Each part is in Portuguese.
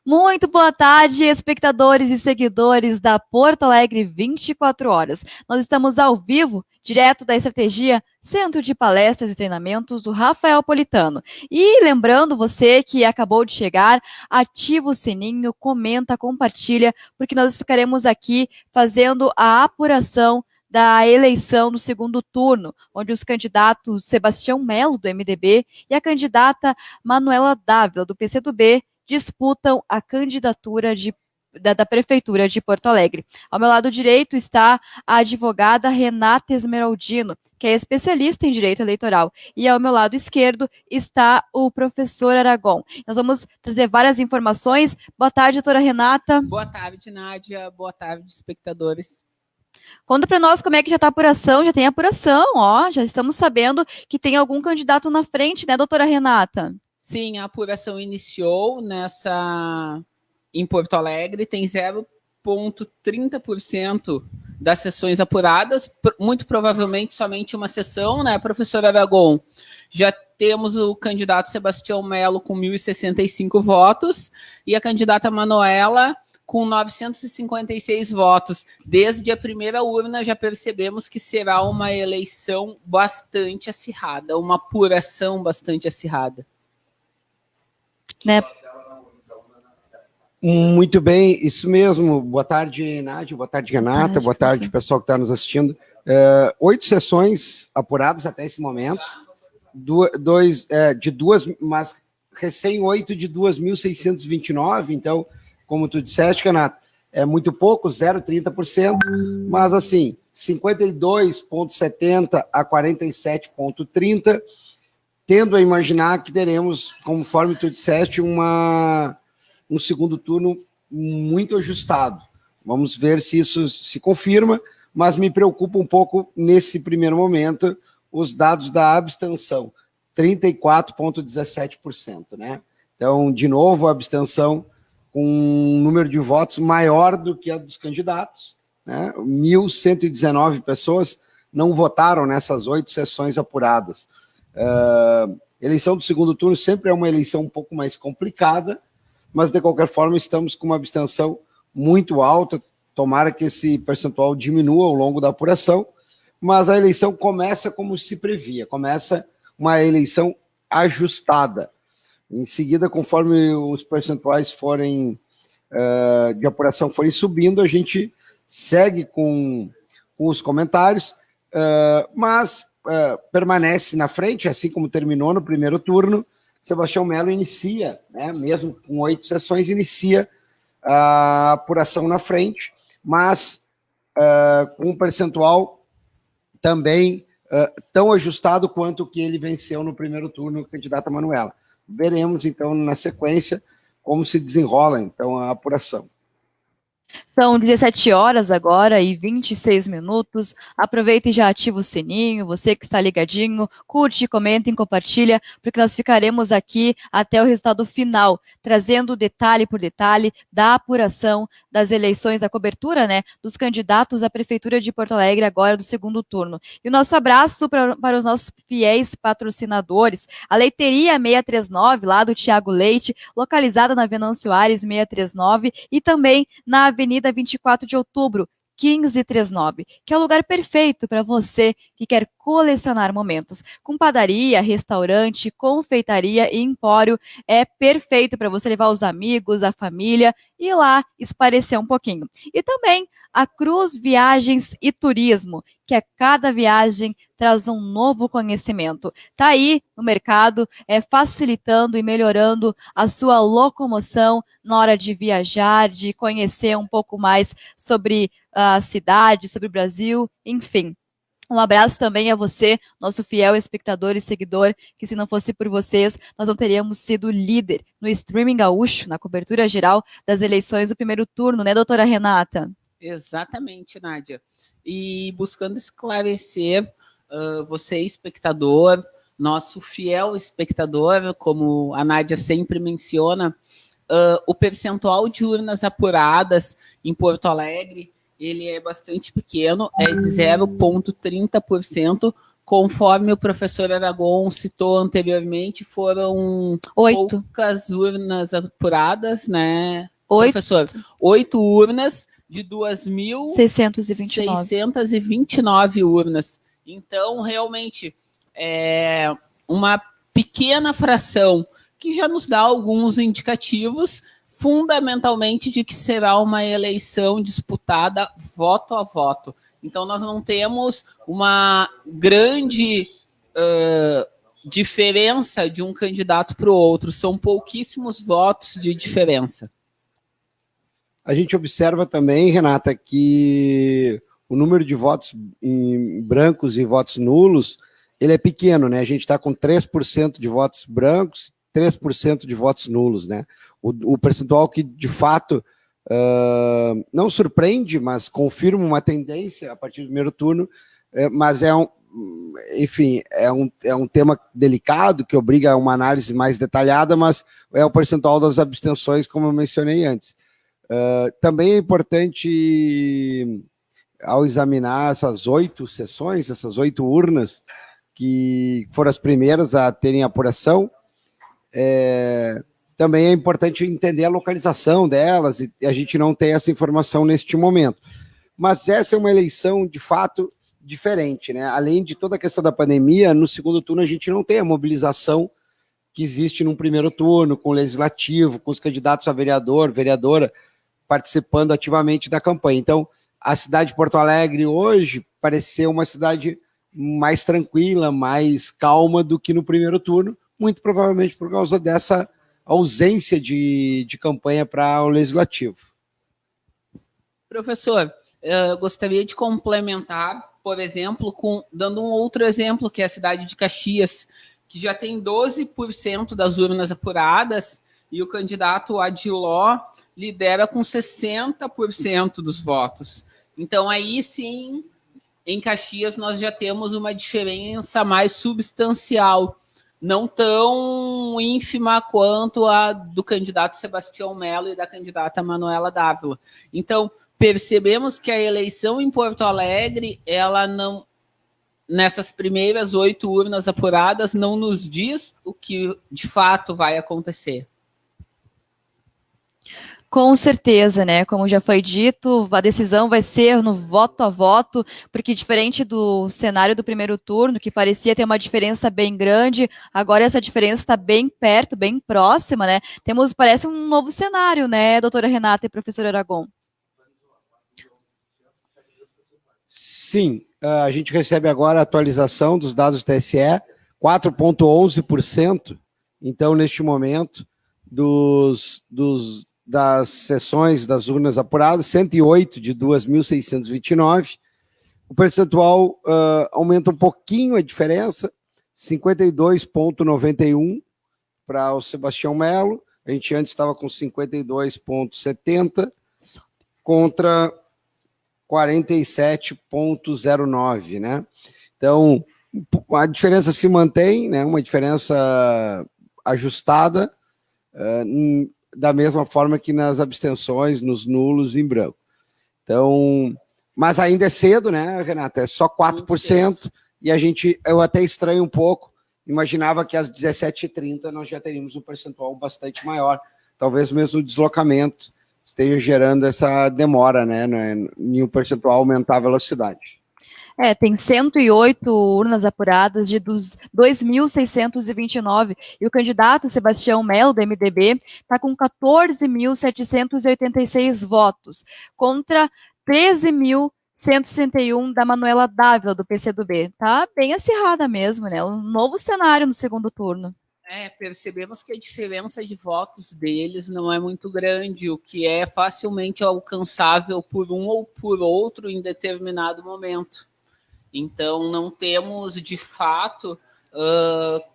Muito boa tarde, espectadores e seguidores da Porto Alegre 24 horas. Nós estamos ao vivo, direto da Estratégia Centro de Palestras e Treinamentos do Rafael Politano. E lembrando você que acabou de chegar, ativa o sininho, comenta, compartilha, porque nós ficaremos aqui fazendo a apuração da eleição no segundo turno, onde os candidatos Sebastião Melo, do MDB, e a candidata Manuela Dávila, do PCdoB, disputam a candidatura da Prefeitura de Porto Alegre. Ao meu lado direito está a advogada Renata Esmeraldino, que é especialista em direito eleitoral. E ao meu lado esquerdo está o professor Aragon. Nós vamos trazer várias informações. Boa tarde, doutora Renata. Boa tarde, Nádia. Boa tarde, espectadores. Conta para nós como é que já está a apuração. Já tem apuração, ó. Já estamos sabendo que tem algum candidato na frente, né, doutora Renata? Sim, a apuração iniciou em Porto Alegre, tem 0,30% das sessões apuradas, muito provavelmente somente uma sessão, né, professor Aragon? Já temos o candidato Sebastião Melo com 1.065 votos e a candidata Manuela com 956 votos. Desde a primeira urna já percebemos que será uma eleição bastante acirrada, uma apuração bastante acirrada. Né? Muito bem, isso mesmo. Boa tarde, Nádia. Boa tarde, Renata. Boa tarde, pessoal que está nos assistindo. 8 sessões apuradas até esse momento. Mas recém 8 de 2.629. Então, como tu disseste, Renata, é muito pouco, 0,30%. Mas, assim, 52,70 a 47,30%. Tendo a imaginar que teremos, conforme tu disseste, um segundo turno muito ajustado. Vamos ver se isso se confirma, mas me preocupa um pouco, nesse primeiro momento, os dados da abstenção, 34,17%, né? Então, de novo, a abstenção com um número de votos maior do que a dos candidatos, né? 1.119 pessoas não votaram nessas 8 sessões apuradas. Eleição do segundo turno sempre é uma eleição um pouco mais complicada, mas de qualquer forma estamos com uma abstenção muito alta. Tomara que esse percentual diminua ao longo da apuração, mas a eleição começa como se previa, começa uma eleição ajustada. Em seguida, conforme os percentuais de apuração forem subindo, a gente segue com os comentários, mas permanece na frente, assim como terminou no primeiro turno. Sebastião Melo inicia, né, mesmo com 8 sessões, inicia a apuração na frente, mas com um percentual também tão ajustado quanto o que ele venceu no primeiro turno, candidata Manuela. Veremos, então, na sequência, como se desenrola, então, a apuração. São 17 horas agora e 26 minutos. Aproveita e já ativa o sininho. Você que está ligadinho, curte, comenta e compartilha, porque nós ficaremos aqui até o resultado final, trazendo detalhe por detalhe da apuração das eleições, da cobertura, né, dos candidatos à Prefeitura de Porto Alegre agora do segundo turno. E o nosso abraço para os nossos fiéis patrocinadores, a Leiteria 639, lá do Tiago Leite, localizada na Venâncio Aires 639 e também na Avenida 24 de Outubro, 1539, que é o lugar perfeito para você que quer colecionar momentos. Com padaria, restaurante, confeitaria e empório, é perfeito para você levar os amigos, a família e ir lá esparecer um pouquinho. E também a Cruz Viagens e Turismo, que a cada viagem traz um novo conhecimento. Está aí no mercado, facilitando e melhorando a sua locomoção na hora de viajar, de conhecer um pouco mais sobre a cidade, sobre o Brasil, enfim. Um abraço também a você, nosso fiel espectador e seguidor, que se não fosse por vocês, nós não teríamos sido líder no streaming gaúcho, na cobertura geral das eleições do primeiro turno, né, doutora Renata? Exatamente, Nádia. E buscando esclarecer você, espectador, nosso fiel espectador, como a Nádia sempre menciona, o percentual de urnas apuradas em Porto Alegre, ele é bastante pequeno, é de 0,30%, conforme o professor Aragon citou anteriormente, foram 8. poucas urnas apuradas, né, 8. professor? 8 urnas de 2.629 urnas. Então, realmente, é uma pequena fração que já nos dá alguns indicativos, fundamentalmente de que será uma eleição disputada voto a voto. Então, nós não temos uma grande diferença de um candidato para o outro, são pouquíssimos votos de diferença. A gente observa também, Renata, que o número de votos em brancos e votos nulos, ele é pequeno, né? A gente está com 3% de votos brancos, 3% de votos nulos, né? O percentual que, de fato, não surpreende, mas confirma uma tendência a partir do primeiro turno, mas enfim, é um tema delicado que obriga a uma análise mais detalhada, mas é o percentual das abstenções, como eu mencionei antes. Também é importante, ao examinar essas 8 sessões, essas 8 urnas, que foram as primeiras a terem apuração, também é importante entender a localização delas, e a gente não tem essa informação neste momento. Mas essa é uma eleição, de fato, diferente, né? Além de toda a questão da pandemia, no segundo turno a gente não tem a mobilização que existe no primeiro turno, com o legislativo, com os candidatos a vereador, vereadora, participando ativamente da campanha. Então, a cidade de Porto Alegre hoje parece ser uma cidade mais tranquila, mais calma do que no primeiro turno, muito provavelmente por causa dessa ausência de campanha para o legislativo. Professor, eu gostaria de complementar, por exemplo, dando um outro exemplo, que é a cidade de Caxias, que já tem 12% das urnas apuradas, e o candidato Adiló lidera com 60% dos votos. Então, aí sim, em Caxias, nós já temos uma diferença mais substancial, não tão ínfima quanto a do candidato Sebastião Melo e da candidata Manuela Dávila. Então, percebemos que a eleição em Porto Alegre, ela não, nessas primeiras 8 urnas apuradas, não nos diz o que de fato vai acontecer. Com certeza, né? Como já foi dito, a decisão vai ser no voto a voto, porque diferente do cenário do primeiro turno, que parecia ter uma diferença bem grande, agora essa diferença está bem perto, bem próxima, né? Parece um novo cenário, né, doutora Renata e professor Aragon? Sim, a gente recebe agora a atualização dos dados do TSE, 4,11%, então, neste momento, das sessões das urnas apuradas, 108 de 2.629. O percentual aumenta um pouquinho a diferença, 52,91 para o Sebastião Melo. A gente antes estava com 52,70 contra 47,09, né? Então, a diferença se mantém, né? Uma diferença ajustada, da mesma forma que nas abstenções, nos nulos em branco. Então, mas ainda é cedo, né, Renata? É só 4%, e eu até estranho um pouco, imaginava que às 17h30 nós já teríamos um percentual bastante maior, talvez mesmo o deslocamento esteja gerando essa demora, né, em um percentual aumentar a velocidade. Tem 108 urnas apuradas de 2.629, e o candidato Sebastião Melo, do MDB, está com 14.786 votos, contra 13.161 da Manuela Dávila, do PCdoB. Tá bem acirrada mesmo, né? Um novo cenário no segundo turno. Percebemos que a diferença de votos deles não é muito grande, o que é facilmente alcançável por um ou por outro em determinado momento. Então, não temos, de fato,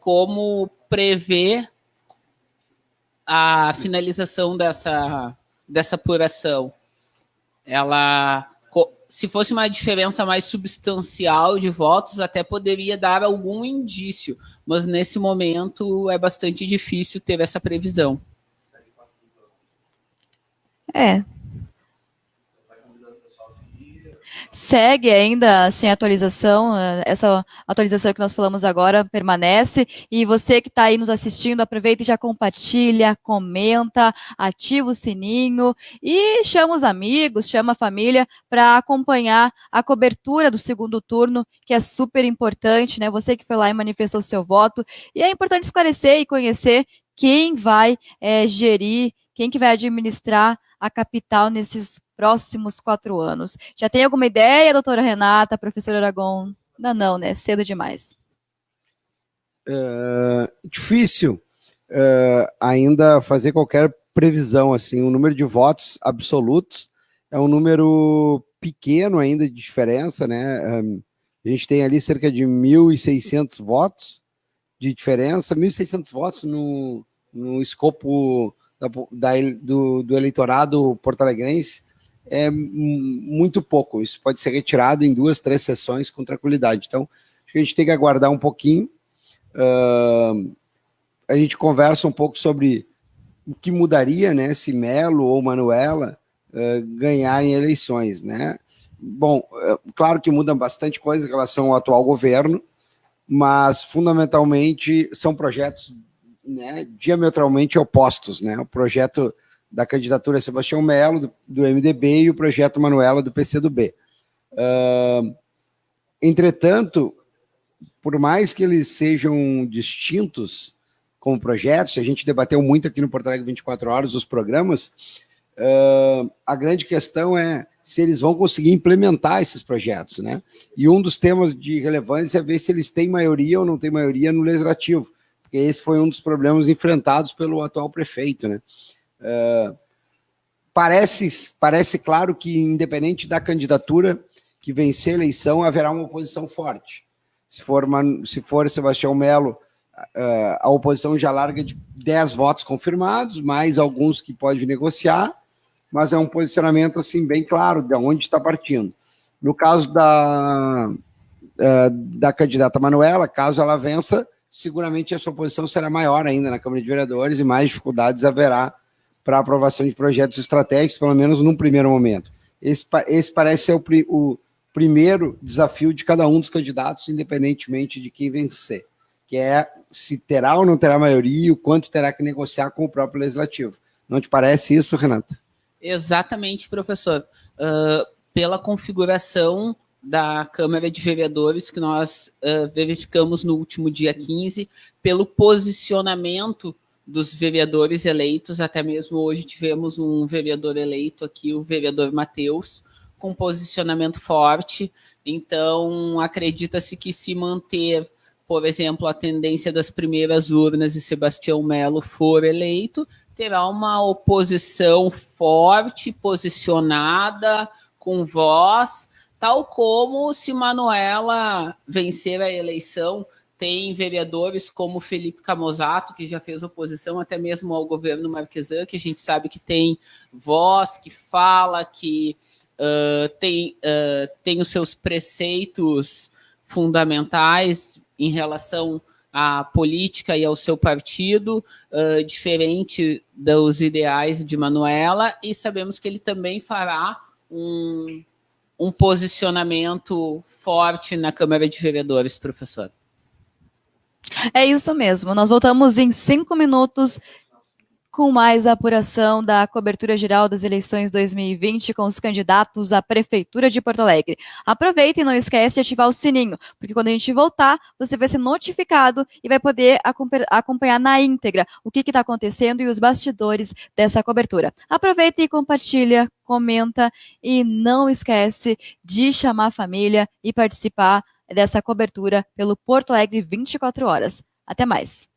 como prever a finalização dessa apuração. Se fosse uma diferença mais substancial de votos, até poderia dar algum indício, mas nesse momento é bastante difícil ter essa previsão. Segue ainda sem atualização, essa atualização que nós falamos agora permanece, e você que está aí nos assistindo, aproveita e já compartilha, comenta, ativa o sininho e chama os amigos, chama a família para acompanhar a cobertura do segundo turno, que é super importante, né? Você que foi lá e manifestou seu voto, e é importante esclarecer e conhecer quem vai gerir, quem que vai administrar a capital nesses próximos 4 anos. Já tem alguma ideia, doutora Renata, professor Aragon? Não, né? Cedo demais. Difícil ainda fazer qualquer previsão, assim, o número de votos absolutos é um número pequeno ainda de diferença, né? A gente tem ali cerca de 1.600 votos de diferença, 1.600 votos no escopo do eleitorado porto-alegrense é muito pouco. Isso pode ser retirado em 2, 3 sessões com tranquilidade. Então, acho que a gente tem que aguardar um pouquinho. A gente conversa um pouco sobre o que mudaria, né, se Melo ou Manuela ganharem eleições, né? Bom, claro que muda bastante coisa em relação ao atual governo, mas fundamentalmente são projetos, né, diametralmente opostos, né? O projeto da candidatura Sebastião Melo, do MDB, e o projeto Manuela, do PCdoB. Entretanto, por mais que eles sejam distintos como projetos, a gente debateu muito aqui no Porto Alegre 24 Horas os programas, a grande questão é se eles vão conseguir implementar esses projetos, né? E um dos temas de relevância é ver se eles têm maioria ou não têm maioria no legislativo, porque esse foi um dos problemas enfrentados pelo atual prefeito, né? Parece claro que, independente da candidatura que vencer a eleição, haverá uma oposição forte. Se for Sebastião Melo, a oposição já larga de 10 votos confirmados, mais alguns que pode negociar, mas é um posicionamento assim bem claro de onde está partindo. No caso da candidata Manuela, caso ela vença, seguramente essa oposição será maior ainda na Câmara de Vereadores e mais dificuldades haverá para a aprovação de projetos estratégicos, pelo menos num primeiro momento. Esse parece ser o primeiro desafio de cada um dos candidatos, independentemente de quem vencer, que é se terá ou não terá maioria e o quanto terá que negociar com o próprio Legislativo. Não te parece isso, Renato? Exatamente, professor. Pela configuração da Câmara de Vereadores que nós verificamos no último dia 15, pelo posicionamento dos vereadores eleitos, até mesmo hoje tivemos um vereador eleito aqui, o vereador Matheus, com posicionamento forte. Então, acredita-se que se manter, por exemplo, a tendência das primeiras urnas e Sebastião Melo for eleito, terá uma oposição forte, posicionada, com voz, tal como se Manuela vencer a eleição, tem vereadores como Felipe Camozato, que já fez oposição até mesmo ao governo Marquesan, que a gente sabe que tem voz, que fala, que tem os seus preceitos fundamentais em relação à política e ao seu partido, diferente dos ideais de Manuela, e sabemos que ele também fará um posicionamento forte na Câmara de Vereadores, professor. É isso mesmo. Nós voltamos em 5 minutos com mais a apuração da cobertura geral das eleições 2020 com os candidatos à Prefeitura de Porto Alegre. Aproveita e não esquece de ativar o sininho, porque quando a gente voltar, você vai ser notificado e vai poder acompanhar na íntegra o que está acontecendo e os bastidores dessa cobertura. Aproveita e compartilha, comenta e não esquece de chamar a família e participar dessa cobertura pelo Porto Alegre 24 Horas. Até mais!